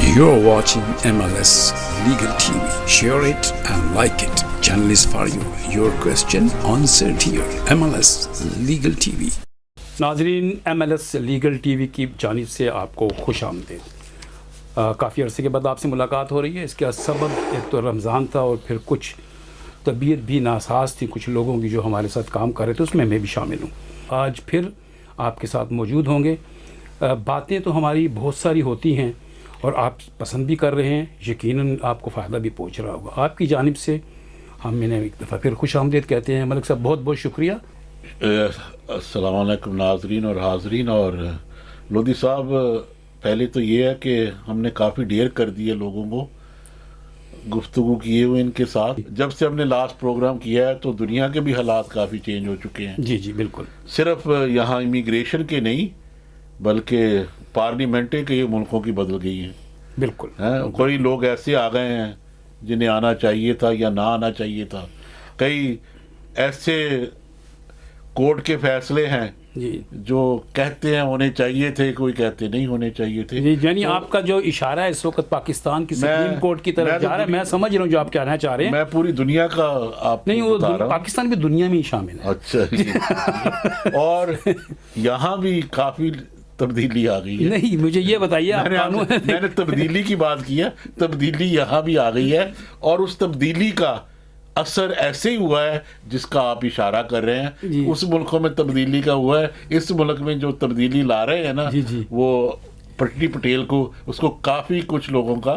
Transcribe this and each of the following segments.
You're watching MLS Legal TV. Share it and like it. Channel is for you. Your question answered here. MLS Legal TV. नाज़रीन MLS legal TV की जानिब से आपको खुश आमदीद। काफ़ी अरसे के बाद आपसे मुलाकात हो रही है। इसका सबब एक तो रमज़ान था और फिर कुछ तबीयत भी नासाज थी कुछ लोगों की जो हमारे साथ काम कर रहे थे, उसमें मैं भी शामिल हूँ। आज फिर आपके साथ मौजूद होंगे। बातें तो हमारी बहुत सारी होती हैं और आप पसंद भी कर रहे हैं, यकीनन आपको फ़ायदा भी पहुँच रहा होगा। आपकी जानिब से हम इन्हें एक दफ़ा फिर खुश आमदीद कहते हैं। मलिक साहब बहुत बहुत शुक्रिया। अस्सलाम वालेकुम नाज़रीन और हाज़रीन। और लोधी साहब, पहले तो ये है कि हमने काफ़ी देर कर दी है लोगों को गुफ्तगू किए हुए इनके साथ। जब से हमने लास्ट प्रोग्राम किया है तो दुनिया के भी हालात काफ़ी चेंज हो चुके हैं। जी जी बिल्कुल। सिर्फ यहाँ इमिग्रेशन के नहीं बल्कि पार्लियामेंटें कई मुल्कों की बदल गई हैं। बिल्कुल हैं, कोई लोग ऐसे आ गए हैं जिन्हें आना चाहिए था या ना आना चाहिए था। कई ऐसे कोर्ट के फैसले हैं जी जो कहते हैं होने चाहिए थे, कोई कहते नहीं होने चाहिए थे। यानी आपका जो इशारा है इस वक्त पाकिस्तान की सुप्रीम कोर्ट की तरफ जा रहा है। मैं समझ रहा हूँ जो आप कहना चाह रहे हैं। मैं पूरी दुनिया का आप नहीं, वो बता रहा हूं। पाकिस्तान भी दुनिया में ही शामिल है। अच्छा जी। और यहाँ भी काफी तब्दीली आ गई है। नहीं, मुझे ये बताइए आप कानून मैंने तब्दीली की बात की है, तब्दीली यहाँ भी आ गई है और उस तब्दीली का असर ऐसे ही हुआ है जिसका आप इशारा कर रहे हैं। उस मुल्कों में तब्दीली का हुआ है, इस मुल्क में जो तब्दीली ला रहे हैं ना वो पट्टी पटेल को उसको काफ़ी कुछ लोगों का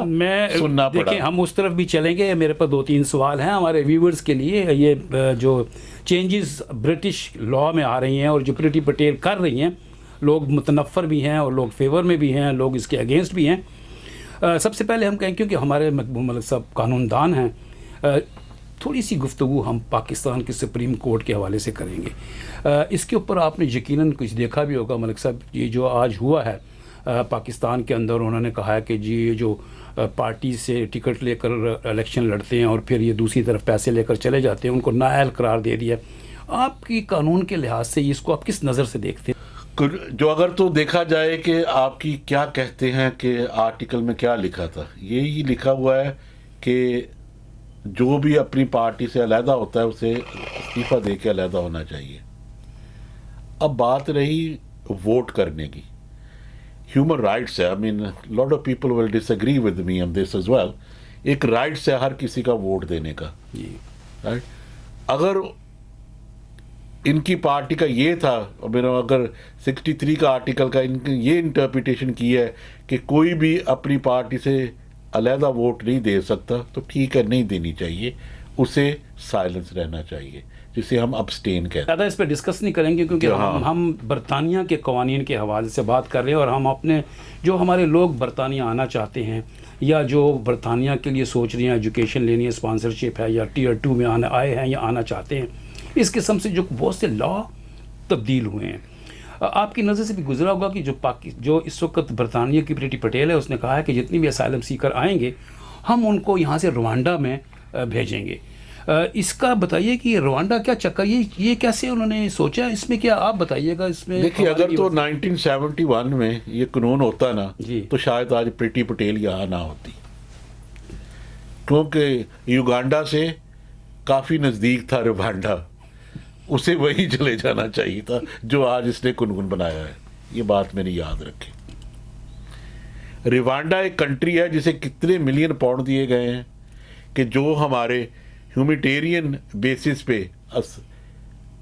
सुनना पड़ा। देखें, हम उस तरफ भी चलेंगे। मेरे पास 2-3 सवाल हैं हमारे व्यूवर्स के लिए। ये जो चेंजेस ब्रिटिश लॉ में आ रही हैं और जो पट्टी पटेल कर रही हैं, लोग मुतनफ़र भी हैं और लोग फेवर में भी हैं, लोग इसके अगेंस्ट भी हैं। सबसे पहले हम कहें, क्योंकि हमारे मकबूल मलिक साहब कानूनदान हैं, थोड़ी सी गुफ्तगू हम पाकिस्तान के सुप्रीम कोर्ट के हवाले से करेंगे। इसके ऊपर आपने यकीनन कुछ देखा भी होगा मलिक साहब। ये जो आज हुआ है पाकिस्तान के अंदर, उन्होंने कहा है कि जी ये जो पार्टी से टिकट लेकर इलेक्शन लड़ते हैं और फिर ये दूसरी तरफ पैसे लेकर चले जाते हैं, उनको नाअहल करार दे दिया। आपकी कानून के लिहाज से इसको आप किस नज़र से देखते हैं? जो अगर तो देखा जाए कि आपकी क्या कहते हैं कि आर्टिकल में क्या लिखा था, यही लिखा हुआ है कि जो भी अपनी पार्टी से अलहदा होता है उसे इस्तीफ़ा दे के अलहदा होना चाहिए। अब बात रही वोट करने की, ह्यूमन राइट्स है। I mean lot of people will disagree with me on this as well. एक राइट्स है हर किसी का वोट देने का, राइट। अगर इनकी पार्टी का ये था, मेरा अगर 63 का आर्टिकल का इनकी ये इंटरप्रिटेशन की है कि कोई भी अपनी पार्टी से अलहदा वोट नहीं दे सकता, तो ठीक है, नहीं देनी चाहिए, उसे साइलेंस रहना चाहिए, जिसे हम अब्सटेन कहते हैं। ज़्यादा इस पर डिस्कस नहीं करेंगे क्योंकि हम बरतानिया के कवानीन के हवाले से बात कर रहे हैं और हम अपने जो हमारे लोग बरतानिया आना चाहते हैं या जो बरतानिया के लिए सोच रहे हैं, एजुकेशन लेनी है, स्पॉन्सरशिप है, या टियर 2 में आए हैं या आना चाहते हैं, इस किस्म से जो बहुत से लॉ तब्दील हुए हैं। आपकी नज़र से भी गुजरा होगा कि जो इस वक्त बरतानिया की पट्टी पटेल है, उसने कहा है कि जितनी भी असाइलम सीकर आएंगे हम उनको यहाँ से रवांडा में भेजेंगे। इसका बताइए कि रवांडा क्या चक्कर, ये कैसे उन्होंने सोचा, इसमें क्या आप बताइएगा इसमें। देखिए, अगर तो 1971 में ये कानून होता ना तो शायद आज पट्टी पटेल यहाँ ना होती, क्योंकि युगांडा से काफ़ी नज़दीक था रवांडा, उसे वही चले जाना चाहिए था जो आज इसने कानून बनाया है। ये बात मेरी याद रखें। रवांडा एक कंट्री है जिसे कितने मिलियन पाउंड दिए गए हैं कि जो हमारे ह्यूमैनिटेरियन बेसिस पे,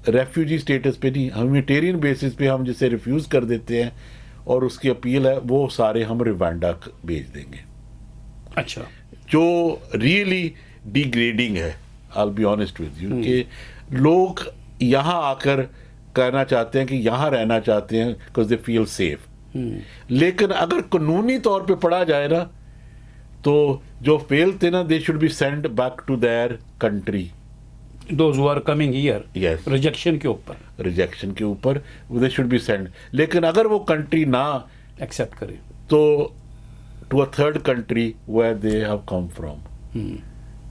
रेफ्यूजी स्टेटस पे नहीं, ह्यूमैनिटेरियन बेसिस पे हम जिसे रिफ्यूज़ कर देते हैं और उसकी अपील है, वो सारे हम रवांडा भेज देंगे। अच्छा, जो रियली डिग्रेडिंग है, I will be honest with you, कि लोग यहाँ आकर कहना चाहते हैं कि यहाँ रहना चाहते हैं बिकॉज दे फील सेफ। लेकिन अगर कानूनी तौर पे पढ़ा जाए ना तो जो फेल थे ना, they should be send back to their country. Those who are coming here, yes, rejection के ऊपर दे शुड बी सेंड। लेकिन अगर वो कंट्री ना एक्सेप्ट करे तो to a third country where they have come from.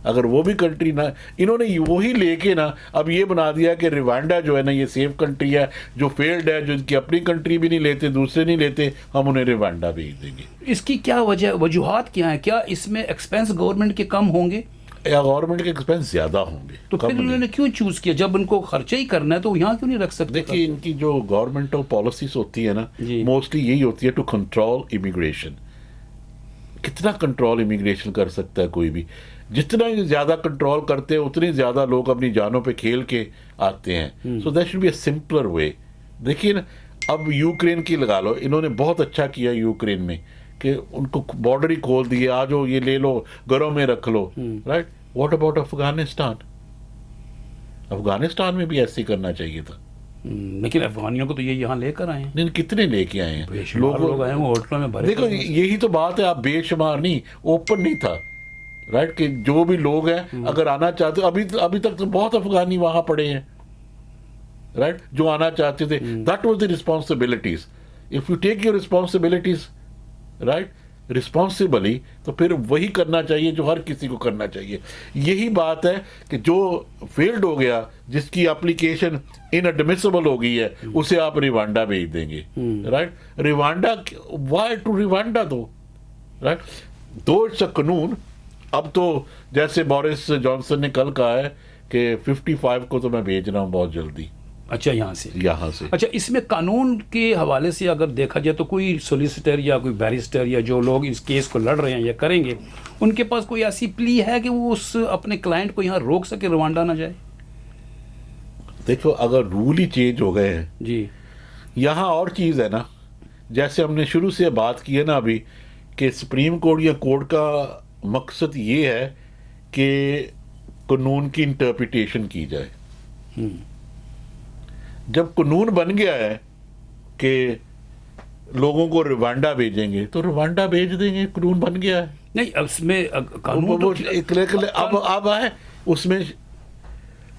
अगर वो भी कंट्री ना, इन्होंने वही लेके ना अब ये बना दिया कि रवांडा जो है ना ये सेफ कंट्री है, जो फेल्ड है, जो इनकी अपनी कंट्री भी नहीं लेते, दूसरे नहीं लेते, हम उन्हें रवांडा भेज देंगे। اس کی کیا وجوہات کیا ہیں؟ کیا اس میں ایکسپینس گورنمنٹ کے کم ہوں گے یا گورنمنٹ کے ایکسپینس زیادہ ہوں گے؟ تو پھر انہوں نے کیوں چوز کیا؟ جب ان کو خرچہ ہی کرنا ہے تو یہاں کیوں نہیں رکھ سکتے؟ دیکھیے ان کی جو گورنمنٹل پالیسیز ہوتی ہے نا جی. موسٹلی یہی ہوتی ہے ٹو کنٹرول امیگریشن. کتنا کنٹرول امیگریشن کر سکتا ہے کوئی بھی؟ جتنا زیادہ کنٹرول کرتے ہیں اتنی زیادہ لوگ اپنی جانوں پہ کھیل کے آتے ہیں. So that should be a simpler way. دیکھیے نا اب یوکرین کی لگا لو, انہوں نے بہت اچھا کیا یوکرین میں کہ ان کو بارڈر ہی کھول دیے, آ جاؤ یہ لے لو, گھروں میں رکھ لو, right. What about Afghanistan? Afghanistan میں بھی ایسے ہی کرنا چاہیے تھا. لیکن افغانیوں کو تو یہ یہاں لے کر آئے ہیں, نہیں کتنے لے کے آئے ہیں لوگ آئے ہیں وہ ہوٹلوں میں بھرے. دیکھو یہی تو بات ہے, آپ بے شمار نہیں, اوپن نہیں تھا, رائٹ, کہ جو بھی لوگ ہیں اگر آنا چاہتے, ابھی تک تو بہت افغانی وہاں پڑے ہیں, رائٹ, جو آنا چاہتے تھے. That was the responsibilities. If you take your responsibilities right responsibly, تو پھر وہی کرنا چاہیے جو ہر کسی کو کرنا چاہیے. یہی بات ہے کہ جو فیلڈ ہو گیا, جس کی اپلیکیشن انڈمیسیبل ہو گئی ہے, اسے آپ روانڈا بھیج دیں گے, right. Rwanda, why to Rwanda دو, رائٹ. دو اٹس اے قانون. اب تو جیسے بورس جانسن نے کل کہا ہے کہ 55 کو تو میں بھیج رہا ہوں بہت جلدی. اچھا, یہاں سے اچھا, اس میں قانون کے حوالے سے اگر دیکھا جائے تو کوئی سولیسیٹر یا کوئی بیرسٹر یا جو لوگ اس کیس کو لڑ رہے ہیں یا کریں گے, ان کے پاس کوئی ایسی پلی ہے کہ وہ اس اپنے کلائنٹ کو یہاں روک سکے, روانڈا نہ جائے؟ دیکھو اگر رول ہی چینج ہو گئے ہیں جی, یہاں اور چیز ہے نا, جیسے ہم نے شروع سے بات کی ہے نا ابھی, کہ سپریم کورٹ یا کورٹ کا مقصد یہ ہے کہ قانون کی انٹرپریٹیشن کی جائے. جب قانون بن گیا ہے کہ لوگوں کو روانڈا بھیجیں گے تو روانڈا بھیج دیں گے, قانون بن گیا ہے. نہیں اس میں قانون اب ہے اس میں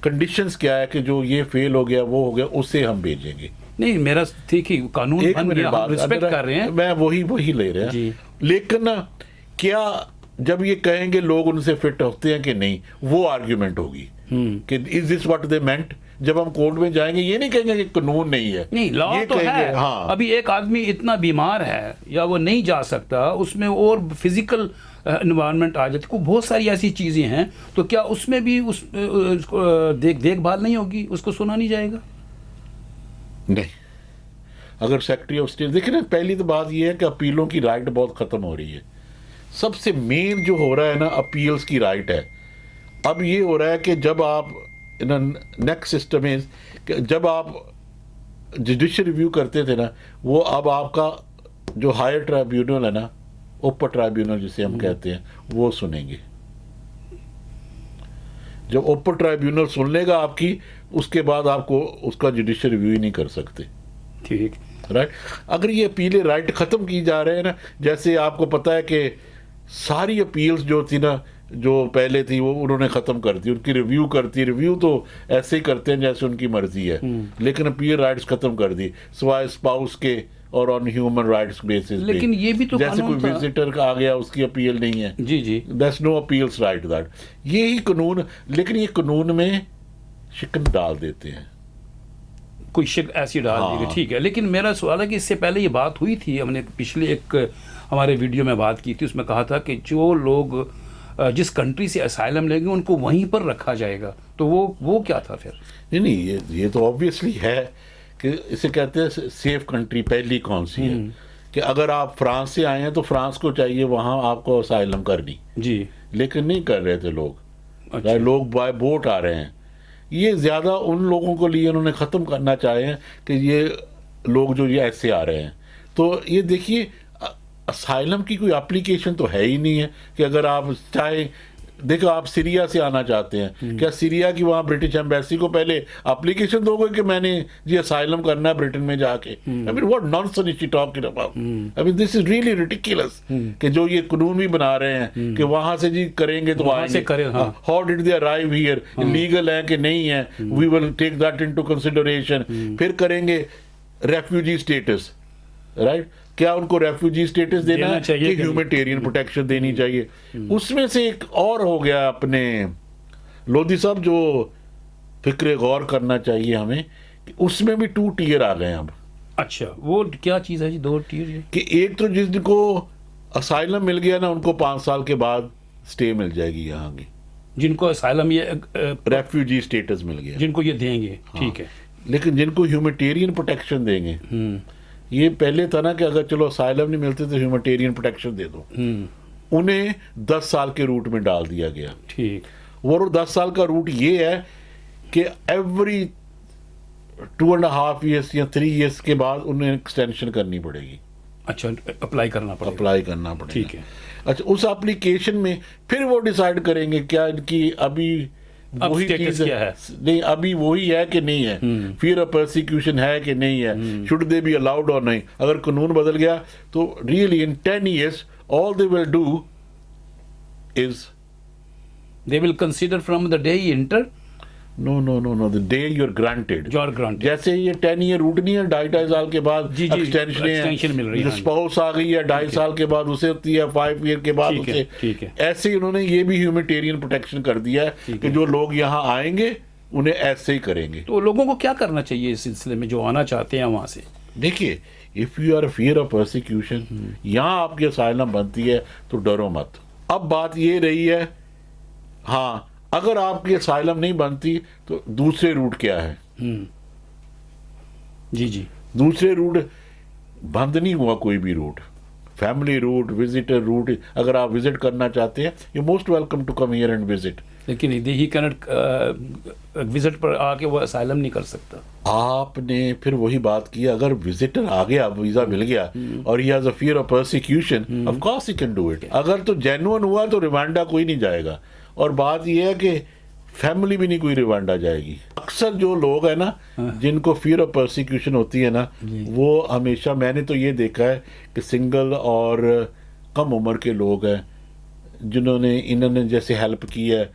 کنڈیشنز کیا ہے کہ جو یہ فیل ہو گیا وہ ہو گیا, اسے ہم بھیجیں گے. نہیں میرا ٹھیک ہی قانون بن گیا, ہم رسپیکٹ کر رہے ہیں, میں وہی لے رہے ہیں. لیکن کیا جب یہ کہیں گے لوگ ان سے فٹ ہوتے ہیں کہ نہیں, وہ آرگیومنٹ ہوگی کہ از دس واٹ دے مینٹ. جب ہم کورٹ میں جائیں گے یہ نہیں کہیں گے کہ قانون نہیں ہے, نہیں لا تو ہے. ابھی ایک آدمی اتنا بیمار ہے یا وہ نہیں جا سکتا, اس میں اور فزیکل انوائرمنٹ آ جاتی, بہت ساری ایسی چیزیں ہیں, تو کیا اس میں بھی اس دیکھ بھال نہیں ہوگی, اس کو سنا نہیں جائے گا؟ نہیں, اگر سیکرٹری آف اسٹیٹ دیکھیں نا, پہلی تو بات یہ ہے کہ اپیلوں کی رائٹ بہت ختم ہو رہی ہے. سب سے مین جو ہو رہا ہے نا اپیلز کی رائٹ ہے. اب یہ ہو رہا ہے کہ جب آپ نیکسٹ سسٹم ہے کہ جب آپ جوڈیشل ریویو کرتے تھے نا, وہ اب آپ کا جو ہائر ٹرائبیونل ہے نا, اوپر ٹرائبیونل جسے ہم کہتے ہیں, وہ سنیں گے. جب اوپر ٹرائبیونل سن لے گا آپ کی, اس کے بعد آپ کو اس کا جوڈیشل ریویو ہی نہیں کر سکتے. ٹھیک, رائٹ. اگر یہ اپیلیں رائٹ ختم کی جا رہے ہیں نا, جیسے آپ کو پتا ہے کہ ساری اپیلز جو تھی نا جو پہلے تھی وہ انہوں نے ختم کر دی, ان کی ریویو کرتی, ریویو تو ایسے ہی کرتے ہیں جیسے ان کی مرضی ہے, لیکن اپیل رائٹس ختم کر دی سوائے اسپاؤس کے اور آن ہیومن رائٹس بیسس. لیکن یہ بھی تو جیسے کوئی وزٹر کا آ گیا اس کی اپیل نہیں ہے, جی that's no appeals right that. یہی قانون, لیکن یہ قانون میں شکن ڈال دیتے ہیں, کوئی شک ایسی ڈال دی گئی. ٹھیک ہے, لیکن میرا سوال ہے کہ اس سے پہلے یہ بات ہوئی تھی, ہم نے پچھلے ایک ہمارے ویڈیو میں بات کی تھی, اس میں کہا تھا کہ جو لوگ جس کنٹری سے اسائلم لیں گے ان کو وہیں پر رکھا جائے گا, تو وہ کیا تھا پھر؟ نہیں, یہ تو آبویسلی ہے کہ اسے کہتے ہیں سیف کنٹری. پہلی کون سی ہے کہ اگر آپ فرانس سے آئے ہیں تو فرانس کو چاہیے وہاں آپ کو اسائلم کرنی, جی, لیکن نہیں کر رہے تھے لوگ. اچھا. لوگ بائی بوٹ آ رہے ہیں. یہ زیادہ ان لوگوں کو لیے انہوں نے ختم کرنا چاہے ہیں کہ یہ لوگ جو یہ ایسے آ رہے ہیں. تو یہ دیکھیے اسائلم کی کوئی اپلیکیشن تو ہے ہی نہیں ہے کہ اگر آپ چاہیں, دیکھو آپ سیریا سے آنا چاہتے ہیں, کیا سیریا کی وہاں برٹش ایمبیسی کو پہلے اپلیکیشن دو گے کہ میں نے جی اسائلم کرنا ہے برٹن میں جا کے؟ I mean what nonsense is she talking about? I mean this is really ridiculous کہ جو یہ قانون بھی بنا رہے ہیں کہ وہاں سے جی کریں گے تو آئیں گے. How did they arrive here? Illegal ہے کہ نہیں ہے, we will take that into consideration. پھر کریں گے ریفیوجی اسٹیٹس, رائٹ, کیا ان کو ریفیوجی اسٹیٹس دینا ہے کہ ہیومینٹیرین پروٹیکشن دینی چاہیے؟ اس میں سے ایک اور ہو گیا اپنے لودھی صاحب جو فکر غور کرنا چاہیے ہمیں, کہ اس میں بھی 2 ٹیئر آ گئے اب. اچھا, وہ کیا چیز ہے جی 2 ٹیئر؟ کہ ایک تو جس کو असाइलम मिल गया ना, उनको 5 साल के बाद स्टे मिल जाएगी यहाँ की, जिनको असाइलम ये रेफ्यूजी स्टेटस मिल गया। जिनको ये देंगे, ठीक है। लेकिन जिनको ह्यूमैनिटेरियन प्रोटेक्शन देंगे, ये पहले था ना कि अगर चलो असाइलम नहीं मिलते तो ह्यूमैनिटेरियन प्रोटेक्शन दे दो, उन्हें 10 साल के रूट में डाल दिया गया। ठीक। वो 10 साल का रूट ये है कि एवरी 2.5 ईयर्स या 3 ईयर्स के बाद उन्हें एक्सटेंशन करनी पड़ेगी। अच्छा, अप्लाई करना पड़ेगा। अप्लाई करना पड़ेगा, ठीक है। अच्छा, उस एप्लीकेशन में फिर वो डिसाइड करेंगे क्या इनकी अभी अब वही status चीज क्या है? नहीं, अभी वही है कि नहीं है, फियर ऑफ परसिक्यूशन है कि नहीं है, शुड दे बी अलाउड और नहीं। अगर कानून बदल गया तो really in 10 years all they will do is They will consider from the day you enter, no the day you are granted. you are granted. जैसे ये 10 ईयर रूट नहीं है, 2.5 साल के बाद जी, extension मिल रही है। स्पाउस आ गई है 2.5 साल के बाद उसे होती है, 5 ईयर के बाद ठीक है, उसे, ठीक है। ऐसे ही उन्होंने ये भी ह्यूमैनिटेरियन प्रोटेक्शन कर दिया है कि जो लोग यहाँ आएंगे उन्हें ऐसे ही करेंगे। तो लोगों को क्या करना चाहिए इस सिलसिले में, जो आना चाहते हैं वहाँ से? देखिए, if you are fear of persecution, यहाँ आपकी असाइलम बनती है तो डरो मत। अब बात ये रही है, हाँ, अगर आपकी असाइलम नहीं बनती तो दूसरे रूट क्या है? जी। दूसरे रूट बंद नहीं हुआ, कोई भी route, family route, visitor route, अगर आप विजिट करना चाहते हैं, you most welcome to come here and visit. लेकिन ही कैनॉट विजिट पर आके वो असाइलम नहीं कर सकता। आपने फिर वही बात की, अगर विजिटर आ गया, वीजा मिल गया और he has a fear of persecution, of course he can do it. अगर तो जेन्युइन हुआ तो रिवांडा कोई नहीं जाएगा, और बात यह है कि फैमिली भी नहीं कोई रिवांडा जाएगी। अक्सर जो लोग है ना, जिनको फियर ऑफ परसिक्यूशन होती है ना, वो हमेशा, मैंने तो ये देखा है कि सिंगल और कम उम्र के लोग हैं जिन्होंने इन्होंने जैसे हेल्प की है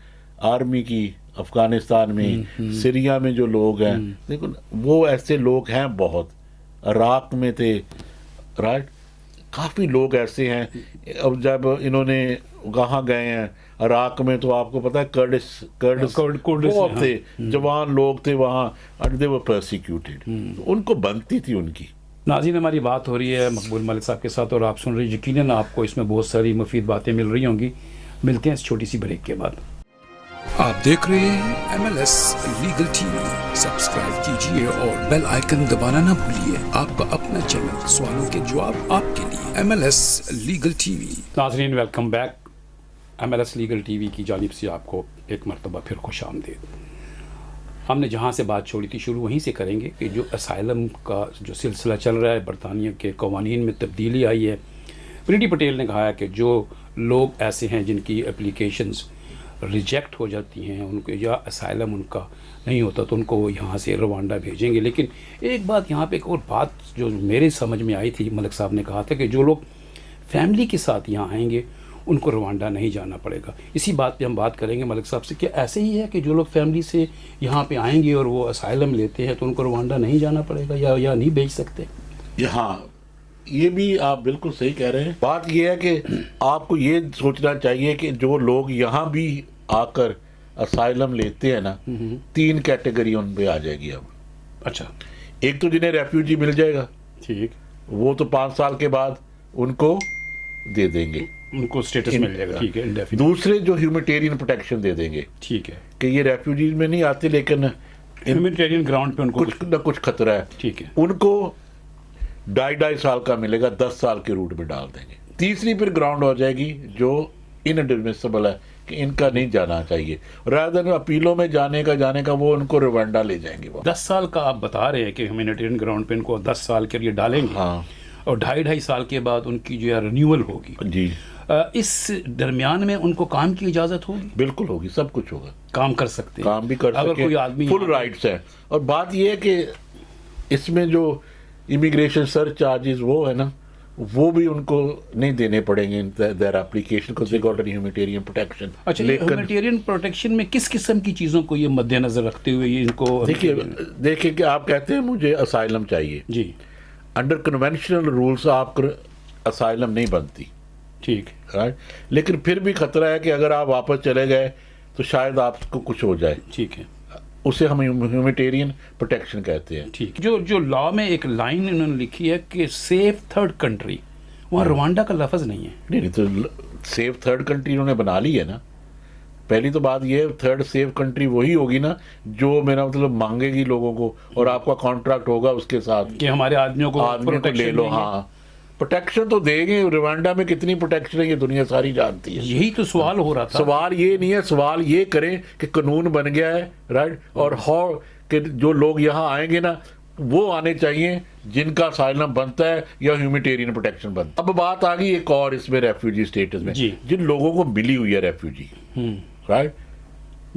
आर्मी की अफगानिस्तान में, सीरिया में जो लोग हैं, देखो वो ऐसे लोग हैं बहुत, इराक में थे, राइट, काफ़ी लोग ऐसे हैं। अब जब इन्होंने कहाँ गए हैं, इराक में, तो आपको पता है कर्डिश बहुत थे, जवान लोग थे वहाँ, एंड दे वर परसिक्यूटेड, उनको बनती थी उनकी। नाज़रीन, हमारी बात हो रही है मकबूल मलिक साहब के साथ और आप सुन रहे हैं, यकीनन आपको इसमें बहुत सारी मुफीद बातें मिल रही होंगी। मिलते हैं इस छोटी सी ब्रेक के बाद। आप देख रहे हैं MLS लीगल टीवी। सब्सक्राइब कीजिए और बेल आइकन दबाना ना भूलिए। आपका अपना चैनल, सवालों के जवाब आपके लिए, MLS लीगल टीवी। नाज़रीन, welcome back. MLS legal TV की जानिब से आपको एक मरतबा फिर खुश आमदीद। हमने जहाँ से बात छोड़ी थी शुरू वहीं से करेंगे कि जो असाइलम का जो सिलसिला चल रहा है, बरतानिया के कवानीन में तब्दीली आई है। प्रीति पटेल ने कहा है कि जो लोग ऐसे हैं जिनकी एप्लीकेशंस रिजेक्ट हो जाती हैं, उनको या असाइलम उनका नहीं होता, तो उनको यहाँ से रवांडा भेजेंगे। लेकिन एक बात यहाँ पे, एक और बात जो मेरे समझ में आई थी, मलिक साहब ने कहा था कि जो लोग फैमिली के साथ यहाँ आएंगे उनको रवांडा नहीं जाना पड़ेगा। इसी बात पे हम बात करेंगे मलिक साहब से कि ऐसे ही है कि जो लोग फैमिली से यहाँ पे आएंगे और वो असाइलम लेते हैं तो उनको रवांडा नहीं जाना पड़ेगा या नहीं भेज सकते? हाँ, ये भी आप बिल्कुल सही कह रहे हैं। बात ये है कि आपको ये सोचना चाहिए कि जो लोग यहाँ भी आकर असाइलम लेते हैं ना, 3 कैटेगरी उन पे आ जाएगी अब। अच्छा, एक तो जिन्हें रेफ्यूजी मिल जाएगा, ठीक, वो तो 5 साल के बाद उनको दे देंगे, उनको स्टेटस मिल जाएगा, ठीक है, इंडेफिनिट। दूसरे जो ह्यूमैनिटेरियन प्रोटेक्शन दे देंगे, ठीक है, कि ये रेफ्यूजीज में नहीं आते लेकिन ह्यूमैनिटेरियन ग्राउंड पे उनको कुछ न कुछ खतरा है, ठीक है, उनको 2.5 साल का मिलेगा, 10 साल के रूट में डाल देंगे। तीसरी फिर ग्राउंड हो जाएगी जो इनएडमिसिबल है कि इनका नहीं जाना चाहिए, रादर अपीलों में जाने का वो उनको रिवांडा ले जाएंगे। वो 10 साल का आप बता रहे हैं कि ह्यूमैनिटेरियन ग्राउंड पे इनको 10 साल के लिए डालेंगे, हाँ, और 2.5 साल के बाद उनकी जो है रिन्यूअल होगी जी। इस दरमियान में उनको काम की इजाज़त होगी? बिल्कुल होगी, सब कुछ होगा, काम कर सकते हैं, काम भी कर अगर सके, कोई आदमी फुल राइट्स है। और बात ये है कि इसमें जो इमिग्रेशन सर्च चार्जेस वो है ना, वो भी उनको नहीं देने पड़ेंगे देयर एप्लीकेशन को, दे गॉट ह्यूमैनिटेरियन प्रोटेक्शन। अच्छा, ह्यूमैनिटेरियन प्रोटेक्शन में किस किस्म की चीज़ों को ये मद्देनजर रखते हुए ये इनको? देखिए कि आप कहते हैं मुझे असाइलम चाहिए जी, अंडर कन्वेंशनल रूल्स आप असाइलम नहीं बनती, ठीक, राइट, लेकिन फिर भी खतरा है कि अगर आप वापस चले गए तो शायद आपको कुछ हो जाए, ठीक है, उसे हम ह्यूमैनिटेरियन प्रोटेक्शन कहते हैं। ठीक। जो लॉ में एक लाइन इन्होंने लिखी है कि सेफ थर्ड कंट्री, वहाँ रवांडा का लफ्ज़ नहीं है। नहीं तो सेफ थर्ड कंट्री इन्होंने बना ली है ना। पहली तो बात ये, थर्ड सेफ कंट्री वही होगी ना जो मेरा मतलब मांगेगी लोगों को, और आपका कॉन्ट्रैक्ट होगा उसके साथ कि हमारे आदमियों को आदमी को ले लो। हाँ, प्रोटेक्शन तो देंगे। रवांडा में कितनी प्रोटेक्शन है ये दुनिया सारी जानती है। यही तो सवाल हो रहा था। सवाल ये नहीं है, सवाल ये करें कि कानून बन गया है, राइट, और हाउ कि जो लोग यहाँ आएंगे ना वो आने चाहिए जिनका असाइलम बनता है या ह्यूमैनिटेरियन प्रोटेक्शन बनता है। अब बात आ गई एक और इसमें रेफ्यूजी स्टेटस में, जिन लोगों को मिली हुई है रेफ्यूजी, राइट,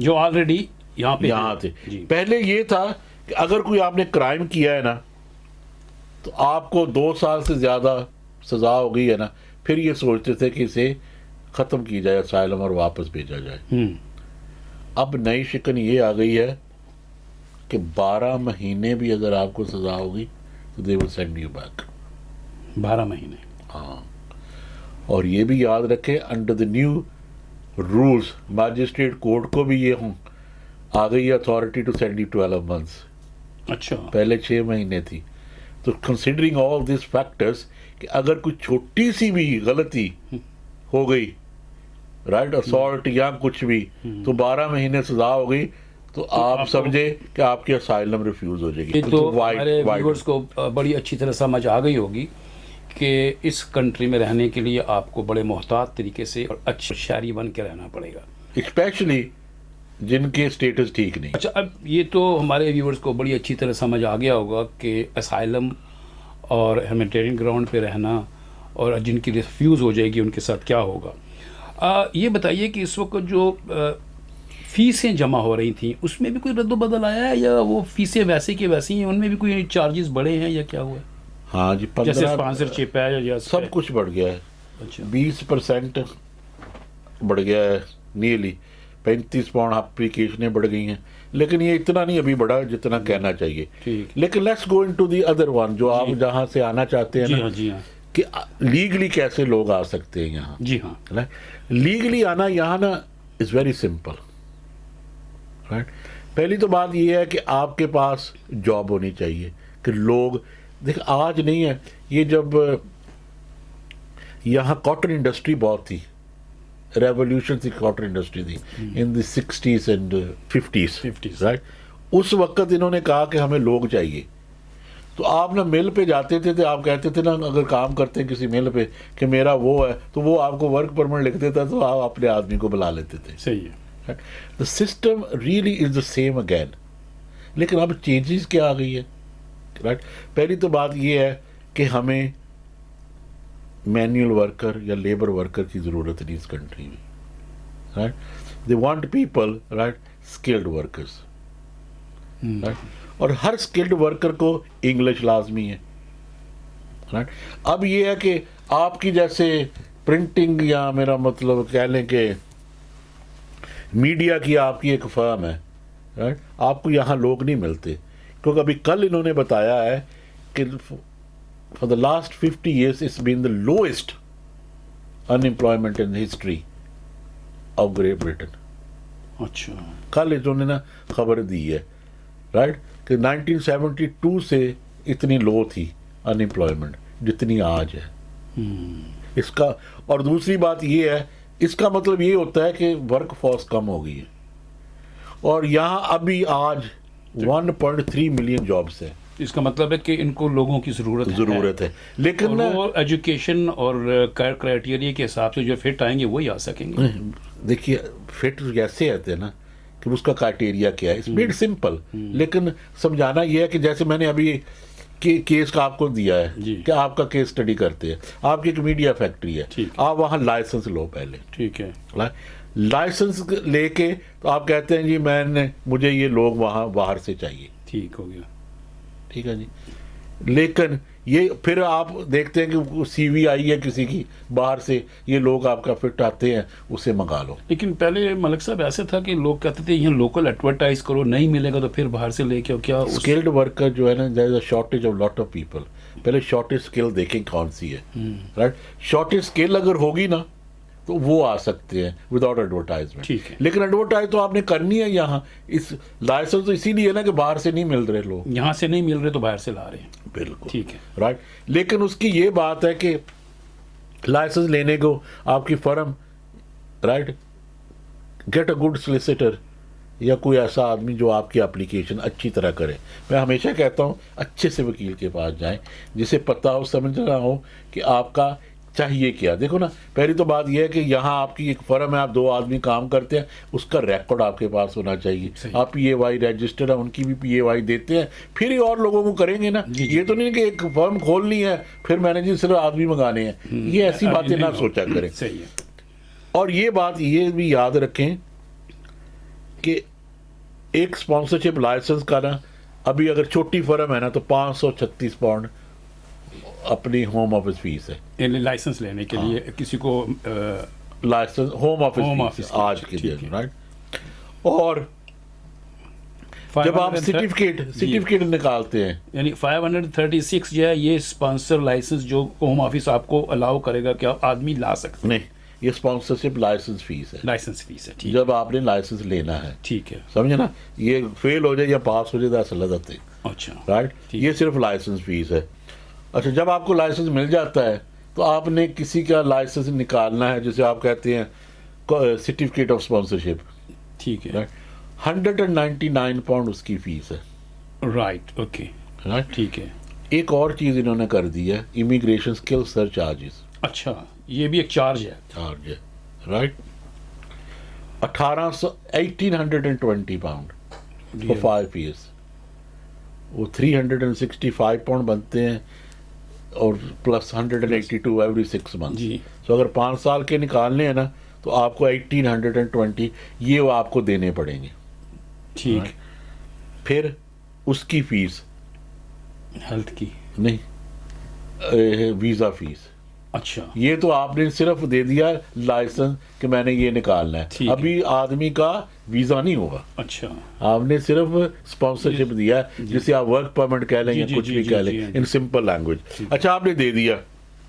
जो ऑलरेडी यहाँ थे। पहले ये था कि अगर कोई आपने क्राइम किया है ना तो आपको 2 साल से ज़्यादा सज़ा हो गई है ना, फिर ये सोचते थे कि इसे ख़त्म की जाए असाइलम और वापस भेजा जाए। अब नई शिकन ये आ गई है कि 12 महीने भी अगर आपको सज़ा होगी तो they will send you back. 12 महीने। हाँ, और ये भी याद रखें under the new rules magistrate court को भी ये आ गई authority to send you 12 months. अच्छा, पहले 6 महीने थी। तो कंसिडरिंग ऑल दिस फैक्टर्स कि अगर कोई छोटी सी भी गलती हो गई, राइट, असॉल्ट या कुछ भी, तो 12 महीने सजा हो गई तो आप समझे कि आपकी असाइलम रिफ्यूज हो जाएगी। तो हमारे व्यूअर्स को बड़ी अच्छी तरह समझ आ गई होगी कि इस कंट्री में रहने के लिए आपको बड़े मोहतात तरीके से और अच्छे शहरी बन के रहना पड़ेगा, स्पेशली जिनके स्टेटस ठीक नहीं। अच्छा, अब ये तो हमारे व्यूअर्स को बड़ी अच्छी तरह समझ आ गया होगा कि असाइलम और ह्यूमैनिटेरियन ग्राउंड पे रहना और जिनकी रिफ्यूज़ हो जाएगी उनके साथ क्या होगा। ये बताइए कि इस वक्त जो फ़ीसें जमा हो रही थी उसमें भी कोई रद्द-बदल आया है, या वो फ़ीसें वैसे की वैसी हैं, उनमें भी कोई चार्जेस बढ़े हैं या क्या हुआ है? हाँ जी, जैसे स्पॉन्सरशिप है या सब कुछ बढ़ गया है। अच्छा, 20% बढ़ गया है, नियरली 35 पाउंड एप्लीकेशनें बढ़ गई हैं, लेकिन ये इतना नहीं अभी बढ़ा जितना कहना चाहिए। ठीक। लेकिन let's go into the other one, जो आप जहाँ से आना चाहते हैं जी ना, हाँ, जी हाँ, कि लीगली कैसे लोग आ सकते हैं यहाँ। जी हाँ, लीगली आना यहाँ ना इज़ वेरी सिंपल, राइट। पहली तो बात ये है कि आपके पास जॉब होनी चाहिए, कि लोग देख, आज नहीं है ये, जब यहाँ कॉटन इंडस्ट्री बहुत थी, रेवोल्यूशन थी, कॉटन इंडस्ट्री थी in the 60s and 50s, right. उस वक्त इन्होंने कहा कि हमें लोग चाहिए, तो आप ना मिल पे जाते थे तो आप कहते थे ना, अगर काम करते हैं किसी मिल पे कि मेरा वो है, तो वो आपको वर्क परमिट लिख देता, तो आप अपने आदमी को बुला लेते थे। सही है। The system really is the same again, लेकिन अब चेंजेस क्या आ गई है, राइट। पहली तो बात ये है कि हमें मैनुअल वर्कर या लेबर वर्कर की ज़रूरत नहीं इस कंट्री में, right. They want people, right, skilled workers, right, और हर स्किल्ड वर्कर को इंग्लिश लाजमी है, राइट। अब ये है कि आपकी जैसे प्रिंटिंग या मेरा मतलब कह लें कि मीडिया की आपकी एक फर्म है, राइट, आपको यहाँ लोग नहीं मिलते, क्योंकि अभी कल इन्होंने बताया है कि for the last 50 years it's been the lowest unemployment in history of Great Britain. अच्छा, कल इन्होंने ना खबर दी है, राइट, कि 1972 से इतनी लो थी अनएम्प्लॉयमेंट जितनी आज है। इसका, और दूसरी बात ये है, इसका मतलब ये होता है कि वर्क फोर्स कम हो गई है, और यहाँ अभी आज 1.3 मिलियन जॉब्स हैं। इसका मतलब है कि इनको लोगों की ज़रूरत है, लेकिन वो एजुकेशन और क्राइटेरिया के हिसाब से जो फिट आएंगे वही आ सकेंगे। देखिए, फिट कैसे आते हैं ना, कि उसका क्राइटेरिया क्या है, इट्स मेड सिंपल, लेकिन समझाना ये है कि जैसे मैंने अभी केस का आपको दिया है कि आपका केस स्टडी करते हैं, आपकी एक मीडिया फैक्ट्री है, आप वहाँ लाइसेंस लो पहले, ठीक है, लाइसेंस लेके तो आप कहते हैं जी मुझे ये लोग वहाँ बाहर से चाहिए, ठीक हो गया, ठीक है जी। लेकिन ये फिर आप देखते हैं कि सीवी आई है किसी की बाहर से, ये लोग आपका फिट आते हैं, उसे मंगा लो। लेकिन पहले मलिक साहब ऐसे था कि लोग कहते थे यहाँ लोकल एडवर्टाइज करो, नहीं मिलेगा तो फिर बाहर से लेके आओ। क्या स्किल्ड वर्कर जो है ना, there is a shortage of lot of people. पहले शॉर्टेज स्किल देखें कौन सी है, राइट। शॉर्टेज स्किल अगर होगी ना तो वो आ सकते हैं विदाउट एडवर्टाइजमेंट, ठीक है। लेकिन एडवर्टाइज तो आपने करनी है यहाँ। इस लाइसेंस तो इसीलिए ना कि बाहर से नहीं मिल रहे लोग, यहाँ से नहीं मिल रहे तो बाहर से ला रहे हैं, बिल्कुल, ठीक है, राइट। लेकिन उसकी ये बात है कि लाइसेंस लेने को आपकी firm, right, get a good solicitor या कोई ऐसा आदमी जो आपकी एप्लीकेशन अच्छी तरह करे। मैं हमेशा कहता हूँ अच्छे से वकील के पास जाएं, जिसे पता हो, समझ रहा हो कि आपका चाहिए क्या। देखो ना, पहली तो बात यह है कि यहाँ आपकी एक फर्म है, आप 2 आदमी काम करते हैं, उसका रिकॉर्ड आपके पास होना चाहिए। आप PAY रजिस्टर्ड है, उनकी भी PAY देते हैं, फिर ही और लोगों को करेंगे ना। ये तो नहीं कि एक फर्म खोलनी है फिर मैनेजर सिर्फ आदमी मंगाने हैं, ये ऐसी बातें ना सोचा करें। सही है। और ये बात ये भी याद रखें कि एक स्पॉन्सरशिप लाइसेंस का ना, अभी अगर छोटी फर्म है ना तो £536 अपनी होम ऑफिस फीस है लाइसेंस लेने के लिए किसी को लाइसेंस होम ऑफिस आज के दिन, राइट। और जब आप सर्टिफिकेट निकालते हैं, यानी 536 जो है ये स्पॉन्सर लाइसेंस जो होम ऑफिस आपको अलाउ करेगा कि आप आदमी ला सकते नहीं, ये स्पॉन्सरशिप लाइसेंस फीस है। लाइसेंस फीस है, ठीक जब आपने लाइसेंस लेना है, ठीक है, समझे ना। ये फेल हो जाए या पास हो जाए तो ऐसा लगता है, अच्छा, राइट। ये सिर्फ लाइसेंस फीस है। अच्छा, जब आपको लाइसेंस मिल जाता है तो आपने किसी का लाइसेंस निकालना है, जिसे आप कहते हैं सर्टिफिकेट ऑफ स्पॉन्सरशिप, ठीक है, राइट। £199 उसकी फीस है, राइट, ओके, राइट, ठीक है। एक और चीज़ इन्होंने कर दी है, इमिग्रेशन स्किल सर्च चार्जेस, अच्छा, ये भी एक चार्ज है, राइट। £1,820 for 5 years, वो £365 बनते हैं और प्लस 182 एवरी 6 मंथ। जी। तो अगर 5 साल के निकालने हैं ना तो आपको 1820 ये वो आपको देने पड़ेंगे, ठीक। right? फिर उसकी फीस हेल्थ की नहीं, वीज़ा फीस, अच्छा, ये तो आपने सिर्फ दे दिया लाइसेंस कि मैंने ये निकालना है, अभी आदमी का वीज़ा नहीं होगा। अच्छा, आपने सिर्फ स्पॉन्सरशिप दिया है, जिसे आप वर्क परमिट कह लें या कुछ भी कह लें इन सिंपल लैंग्वेज। अच्छा, आपने दे दिया,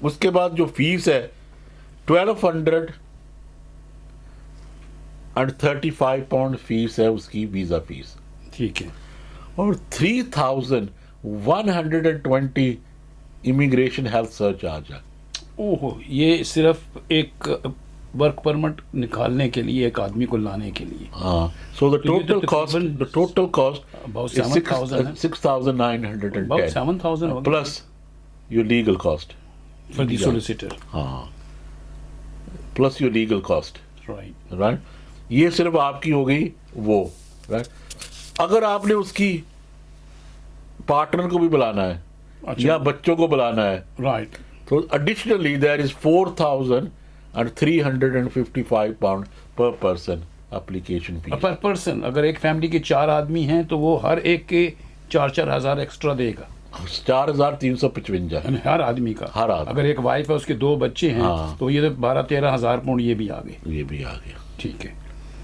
उसके बाद जो फीस है £1,235 फीस है उसकी, वीज़ा फीस, ठीक है, और 3,120 इमिग्रेशन हेल्थ सर्च चार्ज है। ओहो, ये सिर्फ एक वर्क परमिट निकालने के लिए, एक आदमी को लाने के लिए। हाँ, so the total cost about is 6,910 about 7,000 plus your legal cost for the solicitor, हाँ, plus your legal cost, right, ये सिर्फ आपकी हो गई वो, right। अगर आपने उसकी पार्टनर को भी बुलाना है, अच्छा, या बच्चों को बुलाना है, right, तो additionally there is £4,355 per person application fee पर पर्सन। अगर एक फैमिली के 4 आदमी हैं तो वो हर एक के 4-4 हज़ार एक्स्ट्रा देगा, 4,355 यानी हर आदमी का। हर आदमी। अगर एक वाइफ है, उसके 2 बच्चे हैं, हाँ। तो ये तो 12-13 हज़ार पाउंड ये भी आ गए, ये भी आ गया, ठीक है,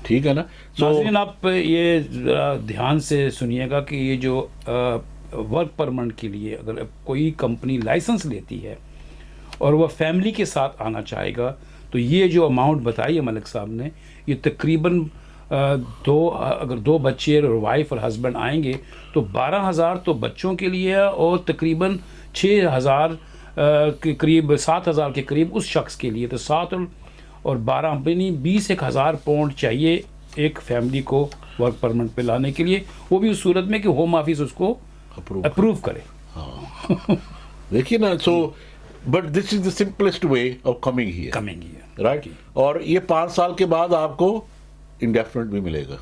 ठीक है ना। नाज़रीन आप ये ज़रा ध्यान से सुनिएगा कि ये जो वर्क परमिट के लिए अगर कोई कंपनी लाइसेंस लेती है और वह फैमिली के साथ आना चाहेगा तो ये जो अमाउंट बताई है मलिक साहब ने, ये तकरीबन अगर 2 बच्चे और वाइफ और हस्बैंड आएंगे तो 12,000 तो बच्चों के लिए है और तकरीबन 6,000 के करीब, 7,000 के करीब उस शख्स के लिए। तो 7 और 12 यानी 20,000 पाउंड चाहिए एक फैमिली को वर्क परमिट पे लाने के लिए, वो भी उस सूरत में कि होम ऑफिस उसको अप्रूव करे। देखिए ना, so but this is the simplest way of coming here, right. और ये 5 साल के बाद आपको इंडेफिनिट भी मिलेगा,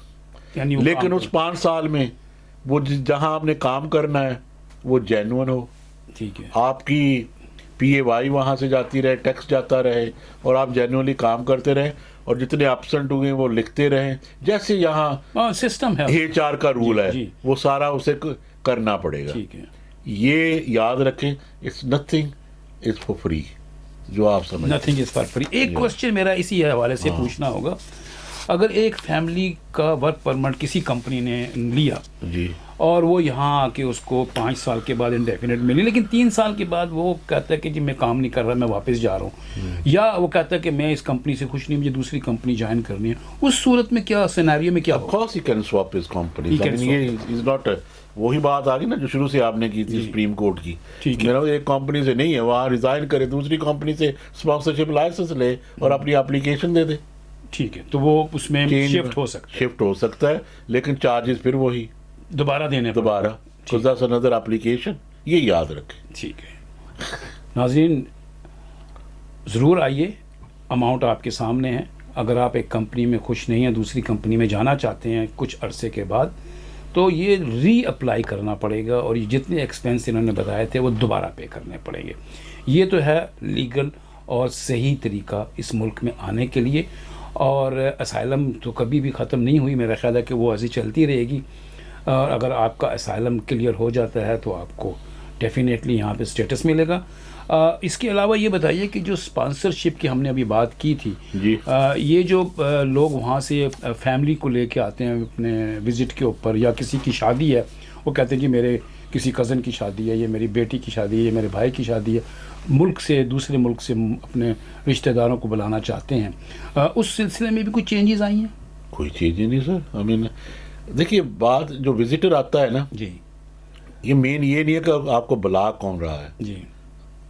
लेकिन उस 5 साल में वो जहां आपने काम करना है वो जेन्युइन हो, ठीक है, आपकी PAY वहां से जाती रहे, टैक्स जाता रहे और आप जेन्युइनली काम करते रहें, और जितने एब्सेंट हुए वो लिखते रहें, जैसे यहाँ सिस्टम है, HR का रूल है, वो सारा उसे करना पड़ेगा, ठीक है। ये याद रखें, it's nothing is for free, जो आप समझ, नथिंग इज फॉर फ्री। एक क्वेश्चन मेरा इसी हवाले से पूछना होगा, अगर एक फैमिली का वर्क परमिट किसी कंपनी ने लिया जी اور وہ یہاں آ کے اس کو 5 سال کے بعد انڈیفینٹ ملی، لیکن 3 سال کے بعد وہ کہتا ہے کہ جی میں کام نہیں کر رہا، میں واپس جا رہا ہوں، یا وہ کہتا ہے کہ میں اس کمپنی سے خوش نہیں، مجھے دوسری کمپنی جوائن کرنی ہے. اس صورت میں کیا سینیریو میں کیا Of course he can swap his companies. I mean, یہ is not وہی بات آ گئی نا جو شروع سے آپ نے کی تھی سپریم کورٹ کی. میرا ایک کمپنی سے نہیں ہے، وہاں ریزائن کرے، دوسری کمپنی سے اسپانسرشپ لائسنس لے اور اپنی اپلیکیشن دے دے. ٹھیک ہے، تو وہ اس میں شفٹ ہو سکتا ہے لیکن چارجز پھر وہی دوبارہ دینے دوبارہ because another application. یہ یاد رکھیں. ٹھیک ہے ناظرین، ضرور آئیے، اماؤنٹ آپ کے سامنے ہے. اگر آپ ایک کمپنی میں خوش نہیں ہیں، دوسری کمپنی میں جانا چاہتے ہیں کچھ عرصے کے بعد، تو یہ ری اپلائی کرنا پڑے گا، اور یہ جتنے ایکسپینس انہوں نے بتائے تھے وہ دوبارہ پے کرنے پڑیں گے. یہ تو ہے لیگل اور صحیح طریقہ اس ملک میں آنے کے لیے. اور اسائلم تو کبھی بھی ختم نہیں ہوئی، میرا خیال ہے کہ وہ ایسی چلتی رہے گی. اور اگر آپ کا اسائلم کلیئر ہو جاتا ہے تو آپ کو ڈیفینیٹلی یہاں پہ اسٹیٹس ملے گا. اس کے علاوہ یہ بتائیے کہ جو اسپانسرشپ کی ہم نے ابھی بات کی تھی، یہ جو لوگ وہاں سے فیملی کو لے کے آتے ہیں اپنے وزٹ کے اوپر، یا کسی کی شادی ہے، وہ کہتے ہیں جی میرے کسی کزن کی شادی ہے، یہ میری بیٹی کی شادی ہے، یہ میرے بھائی کی شادی ہے، ملک سے دوسرے ملک سے اپنے رشتہ داروں کو بلانا چاہتے ہیں، اس سلسلے میں بھی کوئی چینجز آئی ہیں؟ کوئی چینج ہی نہیں سر. I mean دیکھیے، بات جو وزٹر آتا ہے نا، جی یہ مین یہ نہیں ہے کہ آپ کو بلا کون رہا ہے. جی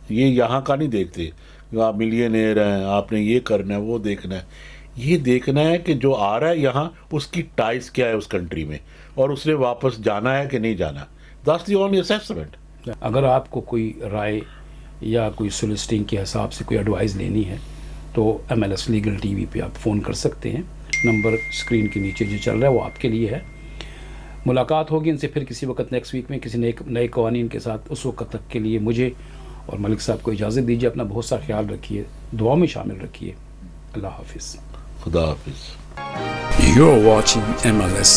یہ یہاں کا نہیں دیکھتے کہ آپ ملینئر ہیں، آپ نے یہ کرنا ہے، وہ دیکھنا ہے. یہ دیکھنا ہے کہ جو آ رہا ہے یہاں اس کی ٹائز کیا ہے اس کنٹری میں، اور اس نے واپس جانا ہے کہ نہیں جانا. That's the only assessment. اگر آپ کو کوئی رائے یا کوئی سولسٹنگ کے حساب سے کوئی ایڈوائز لینی ہے تو MLS لیگل ٹی وی پہ آپ فون کر سکتے ہیں. نمبر اسکرین کے نیچے جو چل رہا ہے وہ آپ کے لیے ہے. ملاقات ہوگی ان سے پھر کسی وقت نیکسٹ ویک میں کسی نئے قوانین کے ساتھ. اس وقت تک کے لیے مجھے اور ملک صاحب کو اجازت دیجیے. اپنا بہت سا خیال رکھیے، دعا میں شامل رکھیے. اللہ حافظ. خدا حافظ. You're watching MLS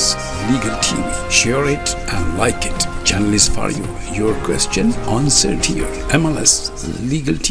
Legal TV. Share it and like it. Channel is for you. Your question answered here. MLS Legal TV.